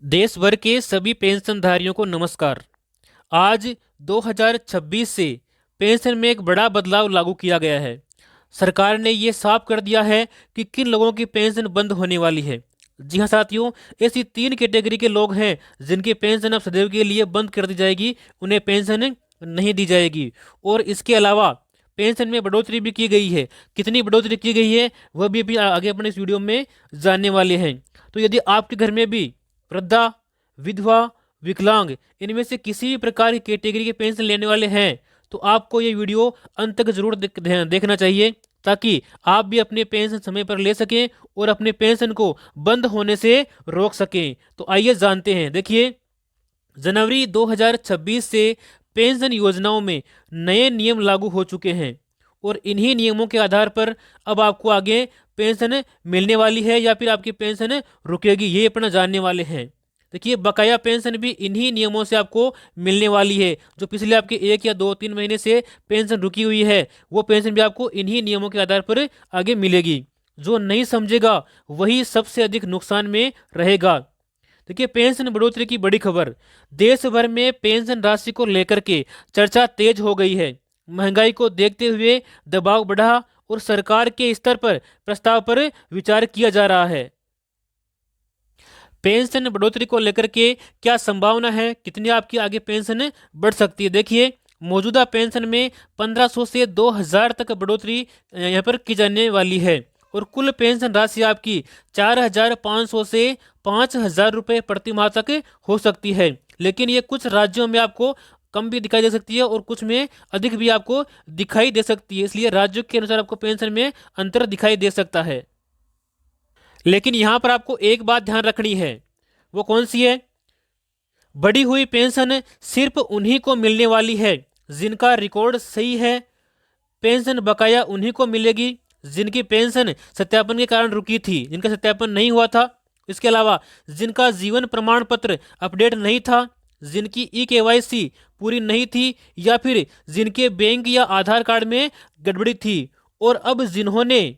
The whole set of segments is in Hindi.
देश भर के सभी पेंशनधारियों को नमस्कार। आज 2026 से पेंशन में एक बड़ा बदलाव लागू किया गया है। सरकार ने ये साफ कर दिया है कि किन लोगों की पेंशन बंद होने वाली है। जी हाँ साथियों, ऐसी तीन कैटेगरी के लोग हैं जिनकी पेंशन अब सदैव के लिए बंद कर दी जाएगी, उन्हें पेंशन नहीं दी जाएगी। और इसके अलावा पेंशन में बढ़ोतरी भी की गई है। कितनी बढ़ोतरी की गई है वह भी अभी आगे अपने इस वीडियो में जानने वाले हैं। तो यदि आपके घर में भी वृद्धा, विधवा, विकलांग इनमें से किसी भी प्रकार की कैटेगरी के पेंशन लेने वाले हैं तो आपको ये वीडियो अंत तक जरूर देखना चाहिए, ताकि आप भी अपने पेंशन समय पर ले सकें और अपने पेंशन को बंद होने से रोक सकें। तो आइए जानते हैं। देखिए, जनवरी 2026 से पेंशन योजनाओं में नए नियम लागू हो चुके हैं और इन्हीं नियमों के आधार पर अब आपको आगे पेंशन मिलने वाली है या फिर आपकी पेंशन रुकेगी, ये अपना जानने वाले हैं। देखिए, बकाया पेंशन भी इन्हीं नियमों से आपको मिलने वाली है। जो पिछले आपके 1 या 2 3 महीने से पेंशन रुकी हुई है वो पेंशन भी आपको इन्हीं नियमों के आधार पर आगे मिलेगी। जो नहीं समझेगा वही सबसे अधिक नुकसान में रहेगा। देखिए, पेंशन बढ़ोतरी की बड़ी खबर। देश भर में पेंशन राशि को लेकर के चर्चा तेज हो गई है। महंगाई को देखते हुए दबाव बढ़ा और सरकार के स्तर पर प्रस्ताव पर विचार किया जा रहा है। पेंशन बढ़ोतरी को लेकर के क्या संभावना है, कितनी आपकी आगे पेंशन बढ़ सकती है। देखिए, मौजूदा पेंशन में 1500 से 2000 तक बढ़ोतरी यहाँ पर की जाने वाली है और कुल पेंशन राशि आपकी 4500 से 5000 रुपये प्रति माह तक हो सकती है। लेकिन ये कुछ राज्यों में आपको कम भी दिखाई दे सकती है और कुछ में अधिक भी आपको दिखाई दे सकती है, इसलिए राज्यों के अनुसार आपको पेंशन में अंतर दिखाई दे सकता है। लेकिन यहाँ पर आपको एक बात ध्यान रखनी है। वो कौन सी है? बढ़ी हुई पेंशन सिर्फ उन्हीं को मिलने वाली है जिनका रिकॉर्ड सही है। पेंशन बकाया उन्हीं को मिलेगी जिनकी पेंशन सत्यापन के कारण रुकी थी, जिनका सत्यापन नहीं हुआ था। इसके अलावा जिनका जीवन प्रमाण पत्र अपडेट नहीं था, जिनकी ई-केवाईसी पूरी नहीं थी या फिर जिनके बैंक या आधार कार्ड में गड़बड़ी थी। और अब जिन्होंने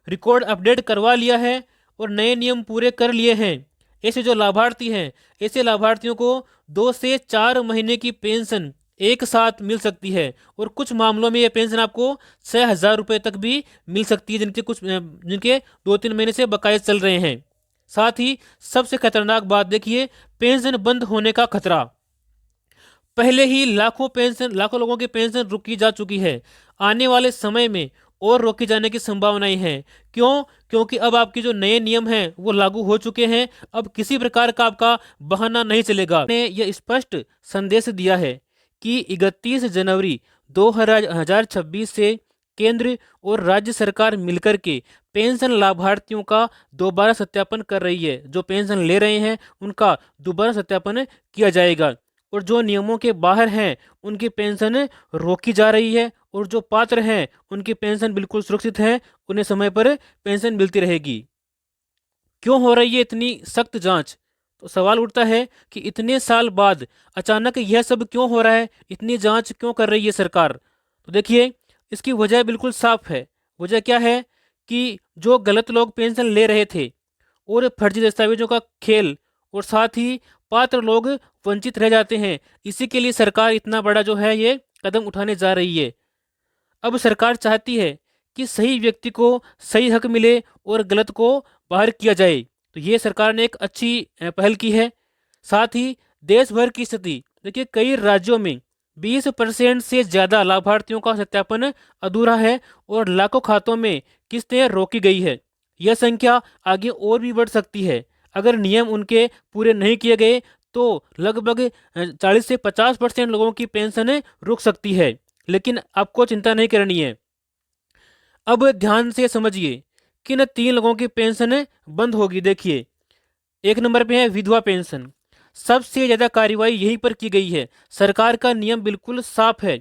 रिकॉर्ड अपडेट करवा लिया है और नए नियम पूरे कर लिए हैं, ऐसे जो लाभार्थी हैं, ऐसे लाभार्थियों को 2 से 4 महीने की पेंशन एक साथ मिल सकती है। और कुछ मामलों में ये पेंशन आपको 6000 रुपये तक भी मिल सकती है, जिनके 2 3 महीने से बकाये चल रहे हैं। साथ ही सबसे खतरनाक बात देखिए, पेंशन बंद होने का खतरा। पहले ही लाखों लोगों की पेंशन रोकी जा चुकी है। आने वाले समय में और रोकी जाने की संभावनाएं हैं। क्यों? क्योंकि अब आपके जो नए नियम हैं वो लागू हो चुके हैं। अब किसी प्रकार का आपका बहाना नहीं चलेगा। ने यह स्पष्ट संदेश दिया है कि 31 जनवरी 2026 से केंद्र और राज्य सरकार मिलकर के पेंशन लाभार्थियों का दोबारा सत्यापन कर रही है। जो पेंशन ले रहे हैं उनका दोबारा सत्यापन किया जाएगा और जो नियमों के बाहर हैं उनकी पेंशन रोकी जा रही है और जो पात्र हैं उनकी पेंशन बिल्कुल सुरक्षित है, उन्हें समय पर पेंशन मिलती रहेगी। क्यों हो रही है इतनी सख्त जांच? तो सवाल उठता है कि इतने साल बाद अचानक यह सब क्यों हो रहा है, इतनी जांच क्यों कर रही है सरकार? तो देखिए, इसकी वजह बिल्कुल साफ है। वजह क्या है कि जो गलत लोग पेंशन ले रहे थे और फर्जी दस्तावेजों का खेल, और साथ ही पात्र लोग वंचित रह जाते हैं, इसी के लिए सरकार इतना बड़ा जो है ये कदम उठाने जा रही है। अब सरकार चाहती है कि सही व्यक्ति को सही हक मिले और गलत को बाहर किया जाए। तो ये सरकार ने एक अच्छी पहल की है। साथ ही देश भर की स्थिति देखिए, कई राज्यों में 20% से ज़्यादा लाभार्थियों का सत्यापन अधूरा है और लाखों खातों में किस्तें रोकी गई है। यह संख्या आगे और भी बढ़ सकती है। अगर नियम उनके पूरे नहीं किए गए तो लगभग 40 से 50% लोगों की पेंशन रुक सकती है। लेकिन आपको चिंता नहीं करनी है। अब ध्यान से समझिए, किन 3 लोगों की पेंशन बंद होगी। देखिए, एक नंबर पे है विधवा पेंशन। सबसे ज्यादा कार्रवाई यहीं पर की गई है। सरकार का नियम बिल्कुल साफ है।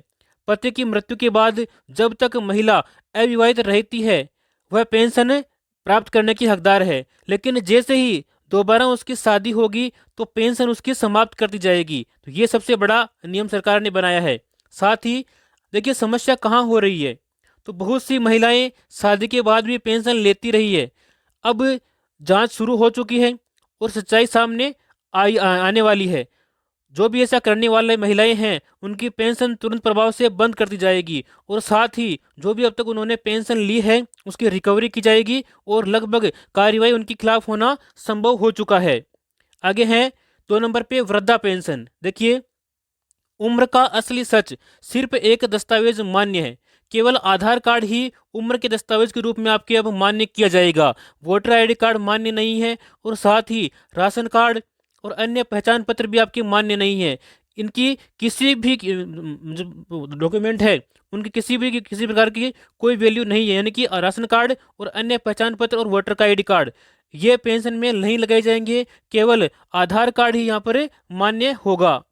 पति की मृत्यु के बाद जब तक महिला अविवाहित रहती है वह पेंशन प्राप्त करने की हकदार है, लेकिन जैसे ही दोबारा उसकी शादी होगी तो पेंशन उसकी समाप्त कर दी जाएगी। तो ये सबसे बड़ा नियम सरकार ने बनाया है। साथ ही देखिए, समस्या कहाँ हो रही है, तो बहुत सी महिलाएं शादी के बाद भी पेंशन लेती रही है। अब जांच शुरू हो चुकी है और सच्चाई सामने आने वाली है। जो भी ऐसा करने वाले महिलाएं हैं उनकी पेंशन तुरंत प्रभाव से बंद कर दी जाएगी, और साथ ही जो भी अब तक उन्होंने पेंशन ली है उसकी रिकवरी की जाएगी, और लगभग कार्रवाई उनके खिलाफ होना संभव हो चुका है। आगे है 2 नंबर पे वृद्धा पेंशन। देखिए, उम्र का असली सच सिर्फ एक दस्तावेज मान्य है। केवल आधार कार्ड ही उम्र के दस्तावेज के रूप में आपके अब मान्य किया जाएगा। वोटर आईडी कार्ड मान्य नहीं है, और साथ ही राशन कार्ड और अन्य पहचान पत्र भी आपके मान्य नहीं है। इनकी किसी भी जो डॉक्यूमेंट है उनकी किसी प्रकार की कोई वैल्यू नहीं है, यानी कि राशन कार्ड और अन्य पहचान पत्र और वोटर का आईडी कार्ड ये पेंशन में नहीं लगाए जाएंगे। केवल आधार कार्ड ही यहाँ पर मान्य होगा।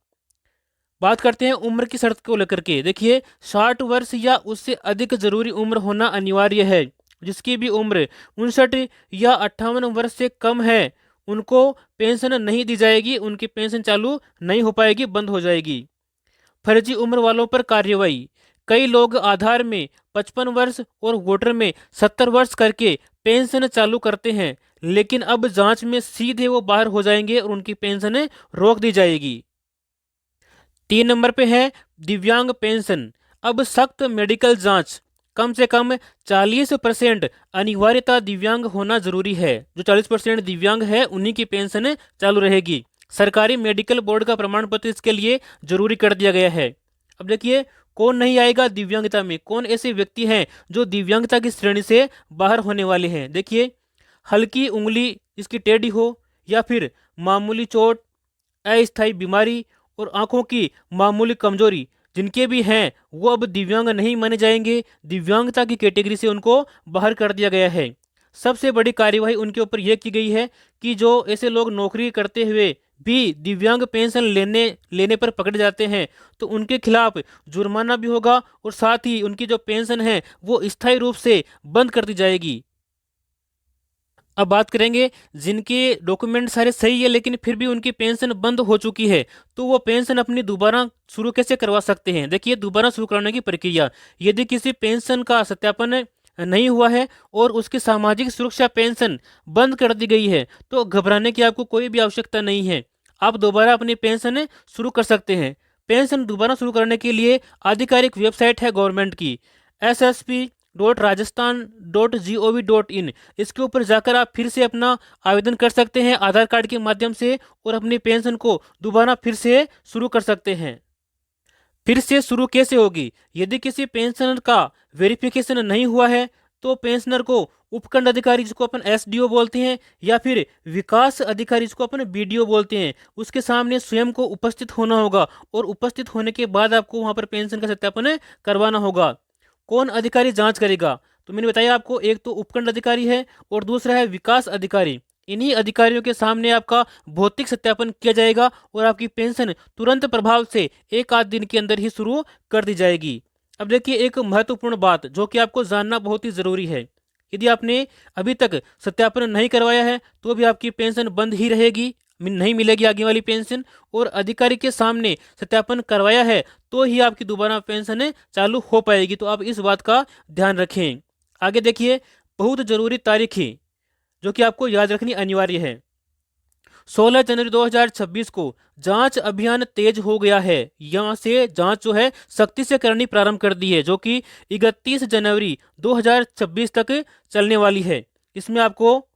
बात करते हैं उम्र की शर्त को लेकर के। देखिए, 60 वर्ष या उससे अधिक जरूरी उम्र होना अनिवार्य है। जिसकी भी उम्र 59 या 58 वर्ष से कम है उनको पेंशन नहीं दी जाएगी, उनकी पेंशन चालू नहीं हो पाएगी, बंद हो जाएगी। फर्जी उम्र वालों पर कार्रवाई। कई लोग आधार में 55 वर्ष और वोटर में 70 वर्ष करके पेंशन चालू करते हैं, लेकिन अब जांच में सीधे वो बाहर हो जाएंगे और उनकी पेंशन रोक दी जाएगी। 3 नंबर पे है दिव्यांग पेंशन। अब सख्त मेडिकल जांच, कम से कम 40% अनिवार्यता दिव्यांग होना जरूरी है। जो 40% दिव्यांग है उन्हीं की पेंशन चालू रहेगी। सरकारी मेडिकल बोर्ड का प्रमाण पत्र इसके लिए जरूरी कर दिया गया है। अब देखिए, कौन नहीं आएगा दिव्यांगता में, कौन ऐसे व्यक्ति हैं जो दिव्यांगता की श्रेणी से बाहर होने वाले हैं। देखिए, हल्की उंगली इसकी टेढ़ी हो, या फिर मामूली चोट, अस्थायी बीमारी और आंखों की मामूली कमजोरी जिनके भी हैं वो अब दिव्यांग नहीं माने जाएंगे। दिव्यांगता की कैटेगरी से उनको बाहर कर दिया गया है। सबसे बड़ी कार्यवाही उनके ऊपर यह की गई है कि जो ऐसे लोग नौकरी करते हुए भी दिव्यांग पेंशन लेने पर पकड़े जाते हैं तो उनके खिलाफ जुर्माना भी होगा, और साथ ही उनकी जो पेंशन है वो स्थायी रूप से बंद कर दी जाएगी। अब बात करेंगे जिनके डॉक्यूमेंट सारे सही है लेकिन फिर भी उनकी पेंशन बंद हो चुकी है, तो वो पेंशन अपनी दोबारा शुरू कैसे करवा सकते हैं। देखिए, दोबारा शुरू कराने की प्रक्रिया, यदि किसी पेंशन का सत्यापन नहीं हुआ है और उसकी सामाजिक सुरक्षा पेंशन बंद कर दी गई है तो घबराने की आपको कोई भी आवश्यकता नहीं है। आप दोबारा अपनी पेंशन शुरू कर सकते हैं। पेंशन दोबारा शुरू करने के लिए आधिकारिक वेबसाइट है गवर्नमेंट की, ssp.rajasthan.gov.in। इसके ऊपर जाकर आप फिर से अपना आवेदन कर सकते हैं आधार कार्ड के माध्यम से, और अपनी पेंशन को दोबारा फिर से शुरू कर सकते हैं। फिर से शुरू कैसे होगी, यदि किसी पेंशनर का वेरिफिकेशन नहीं हुआ है तो पेंशनर को उपखंड अधिकारी जिसको अपन एसडीओ बोलते हैं, या फिर विकास अधिकारी जिसको अपन बीडीओ बोलते हैं, उसके सामने स्वयं को उपस्थित होना होगा, और उपस्थित होने के बाद आपको वहां पर पेंशन का सत्यापन करवाना होगा। कौन अधिकारी जांच करेगा, तो मैंने बताया आपको, एक तो उपखंड अधिकारी है और दूसरा है विकास अधिकारी। इन्हीं अधिकारियों के सामने आपका भौतिक सत्यापन किया जाएगा और आपकी पेंशन तुरंत प्रभाव से 1 आध दिन के अंदर ही शुरू कर दी जाएगी। अब देखिए, एक महत्वपूर्ण बात जो कि आपको जानना बहुत ही जरूरी है, यदि आपने अभी तक सत्यापन नहीं करवाया है तो भी आपकी पेंशन बंद ही रहेगी, नहीं मिलेगी आगे वाली पेंशन। और अधिकारी के सामने सत्यापन करवाया है तो ही आपकी दोबारा पेंशन चालू हो पाएगी, तो आप इस बात का ध्यान रखें। आगे देखिए, बहुत जरूरी तारीखें जो कि आपको याद रखनी अनिवार्य है। 16 जनवरी 2026 को जांच अभियान तेज हो गया है। यहाँ से जांच जो है सख्ती से करनी प्रारंभ कर दी है, जो कि 31 जनवरी 2026 तक चलने वाली है। इसमें आपको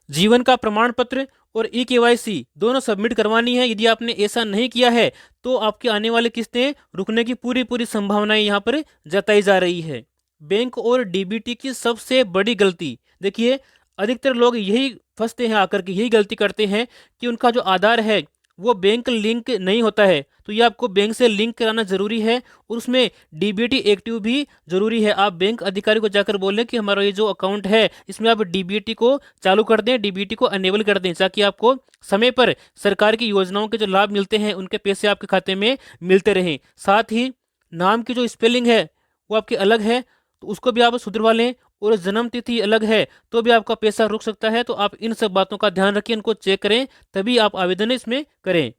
जीवन का प्रमाण पत्र और ई-केवाईसी दोनों सबमिट करवानी है। यदि आपने ऐसा नहीं किया है तो आपकी आने वाली किस्तें रुकने की पूरी पूरी संभावनाएं यहाँ पर जताई जा रही है। बैंक और डीबीटी की सबसे बड़ी गलती, देखिए, अधिकतर लोग यही फंसते हैं आकर के, यही गलती करते हैं कि उनका जो आधार है वो बैंक लिंक नहीं होता है, तो ये आपको बैंक से लिंक कराना जरूरी है, और उसमें डीबीटी एक्टिव भी जरूरी है। आप बैंक अधिकारी को जाकर बोलें कि हमारा ये जो अकाउंट है इसमें आप डीबीटी को चालू कर दें, डीबीटी को अनेबल कर दें, ताकि आपको समय पर सरकार की योजनाओं के जो लाभ मिलते हैं उनके पैसे आपके खाते में मिलते रहें। साथ ही नाम की जो स्पेलिंग है वो आपकी अलग है तो उसको भी आप सुधरवा लें, और जन्म तिथि अलग है तो भी आपका पैसा रुक सकता है। तो आप इन सब बातों का ध्यान रखें, इनको चेक करें, तभी आप आवेदन इसमें करें।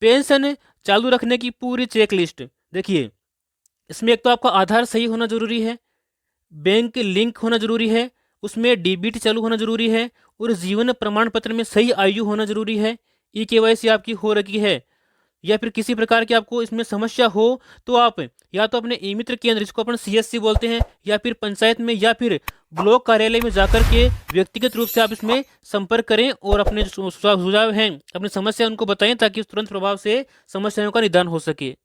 पेंशन चालू रखने की पूरी चेक लिस्ट, देखिए, इसमें एक तो आपका आधार सही होना जरूरी है, बैंक लिंक होना जरूरी है, उसमें डीबीटी चालू होना जरूरी है और जीवन प्रमाण पत्र में सही आयु होना जरूरी है। ई-केवाईसी आपकी हो रखी है या फिर किसी प्रकार की आपको इसमें समस्या हो तो आप या तो अपने ई मित्र केंद्र, जिसको अपन सीएससी बोलते हैं, या फिर पंचायत में या फिर ब्लॉक कार्यालय में जाकर के व्यक्तिगत रूप से आप इसमें संपर्क करें और अपने जो सुझाव हैं, अपनी समस्या उनको बताएं, ताकि तुरंत प्रभाव से समस्याओं का निदान हो सके।